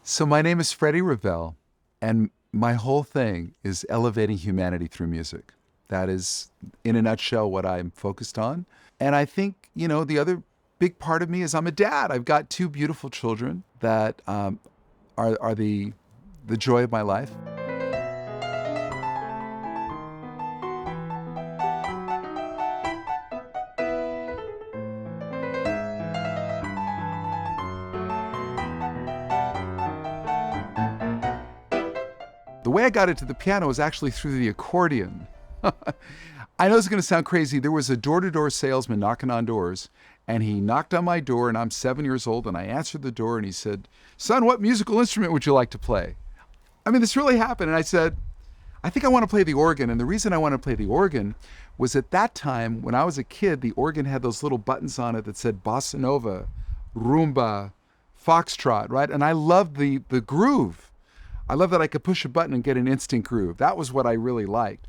So my name is Freddie Ravel, and my whole thing is elevating humanity through music. That is, in a nutshell, what I'm focused on. And I think, the other big part of me is I'm a dad. I've got two beautiful children that are the joy of my life. The way I got into the piano was actually through the accordion. I know it's going to sound crazy. There was a door-to-door salesman knocking on doors, and he knocked on my door, and I'm 7 years old, and I answered the door, and he said, "Son, what musical instrument would you like to play?" I mean, this really happened, and I said, "I think I want to play the organ." And the reason I want to play the organ was at that time, when I was a kid, the organ had those little buttons on it that said bossa nova, rumba, foxtrot, right? And I loved the groove. I love that I could push a button and get an instant groove. That was what I really liked.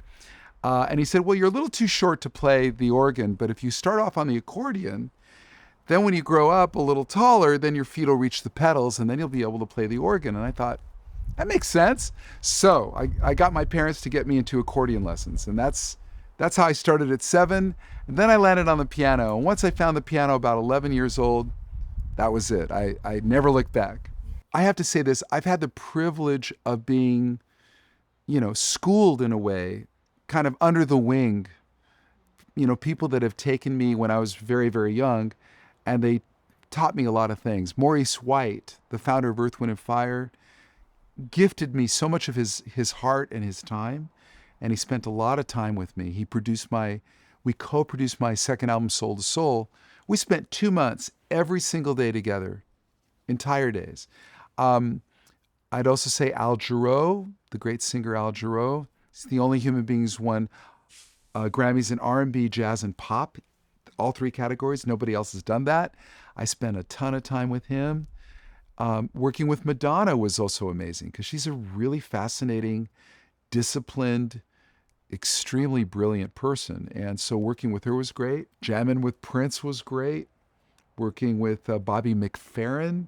And he said, "Well, you're a little too short to play the organ, but if you start off on the accordion, then when you grow up a little taller, then your feet will reach the pedals and then you'll be able to play the organ." And I thought, that makes sense. So I got my parents to get me into accordion lessons. And that's how I started at 7. And then I landed on the piano. And once I found the piano about 11 years old, that was it. I never looked back. I have to say this, I've had the privilege of being, schooled in a way, kind of under the wing, people that have taken me when I was very, very young, and they taught me a lot of things. Maurice White, the founder of Earth, Wind and Fire, gifted me so much of his heart and his time, and he spent a lot of time with me. We co-produced my second album, Soul to Soul. We spent 2 months every single day together, entire days. I'd also say Al Jarreau, the great singer Al Jarreau. He's the only human being who's won Grammys in R&B, jazz, and pop, all 3 categories. Nobody else has done that. I spent a ton of time with him. Working with Madonna was also amazing because she's a really fascinating, disciplined, extremely brilliant person. And so working with her was great. Jamming with Prince was great. Working with Bobby McFerrin.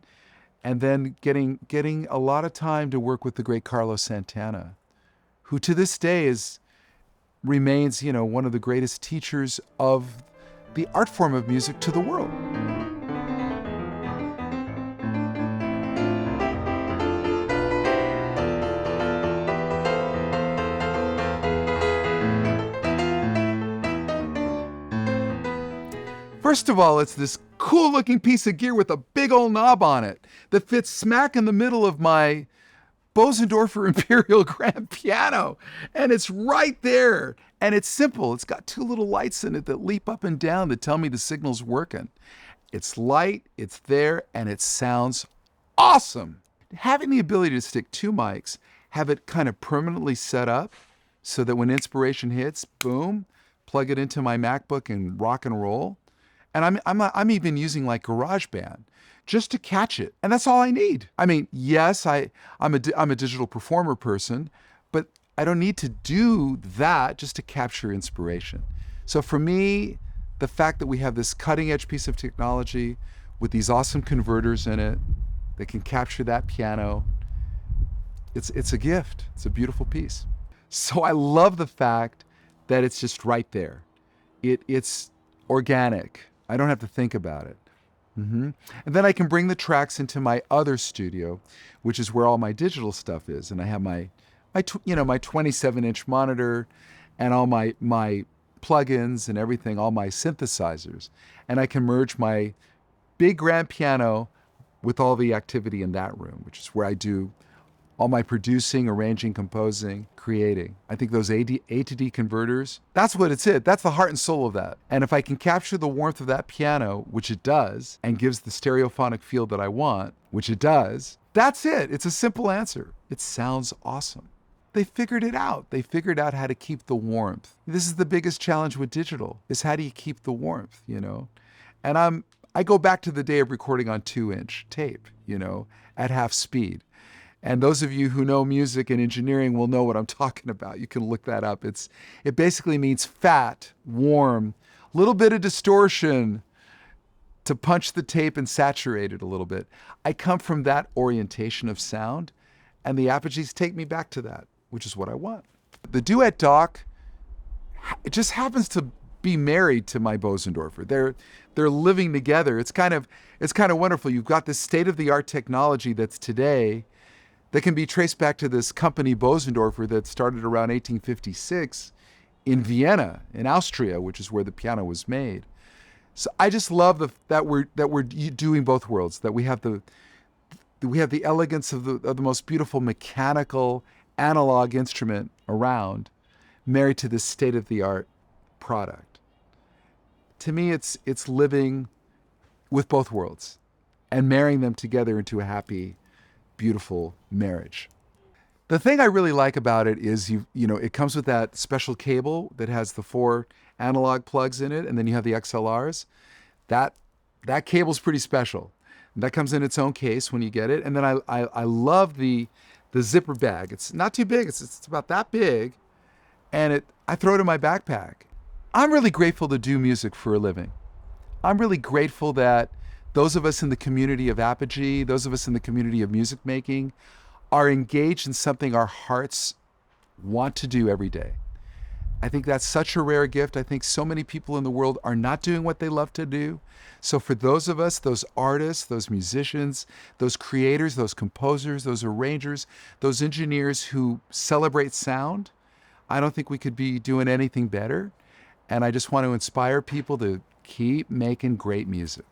And then getting a lot of time to work with the great Carlos Santana, who to this day remains, one of the greatest teachers of the art form of music to the world. First of all, it's this cool looking piece of gear with a big old knob on it that fits smack in the middle of my Bosendorfer Imperial Grand Piano. And it's right there. And it's simple. It's got 2 little lights in it that leap up and down that tell me the signal's working. It's light, it's there, and it sounds awesome. Having the ability to stick 2 mics, have it kind of permanently set up so that when inspiration hits, boom, plug it into my MacBook and rock and roll. And I'm even using like GarageBand just to catch it. And that's all I need. I mean, yes, I'm a digital performer person, but I don't need to do that just to capture inspiration. So for me, the fact that we have this cutting edge piece of technology with these awesome converters in it that can capture that piano, it's a gift. It's a beautiful piece. So I love the fact that it's just right there. It's organic. I don't have to think about it. And then I can bring the tracks into my other studio, which is where all my digital stuff is. And I have my 27-inch monitor and all my plugins and everything, all my synthesizers. And I can merge my big grand piano with all the activity in that room, which is where I do all my producing, arranging, composing, creating. I think those A to D converters, that's what it's it. That's the heart and soul of that. And if I can capture the warmth of that piano, which it does, and gives the stereophonic feel that I want, which it does, that's it. It's a simple answer. It sounds awesome. They figured it out. They figured out how to keep the warmth. This is the biggest challenge with digital, is how do you keep the warmth, And I go back to the day of recording on 2-inch tape, at half speed. And those of you who know music and engineering will know what I'm talking about. You can look that up. It basically means fat, warm, little bit of distortion, to punch the tape and saturate it a little bit. I come from that orientation of sound, and the Apogees take me back to that, which is what I want. The duet doc, it just happens to be married to my Bosendorfer. They're living together. It's kind of wonderful. You've got this state-of-the-art technology that's today that can be traced back to this company Bosendorfer that started around 1856 in Vienna, in Austria, which is where the piano was made. So I just love that we're doing both worlds. That we have the elegance of the most beautiful mechanical analog instrument around, married to this state-of-the-art product. To me, it's living with both worlds and marrying them together into a happy, beautiful marriage. The thing I really like about it is it comes with that special cable that has the 4 analog plugs in it, and then you have the XLRs. That cable's pretty special. And that comes in its own case when you get it. And then I love the zipper bag. It's not too big. It's about that big, and I throw it in my backpack. I'm really grateful to do music for a living. I'm really grateful that those of us in the community of Apogee, those of us in the community of music making, are engaged in something our hearts want to do every day. I think that's such a rare gift. I think so many people in the world are not doing what they love to do. So for those of us, those artists, those musicians, those creators, those composers, those arrangers, those engineers who celebrate sound, I don't think we could be doing anything better. And I just want to inspire people to keep making great music.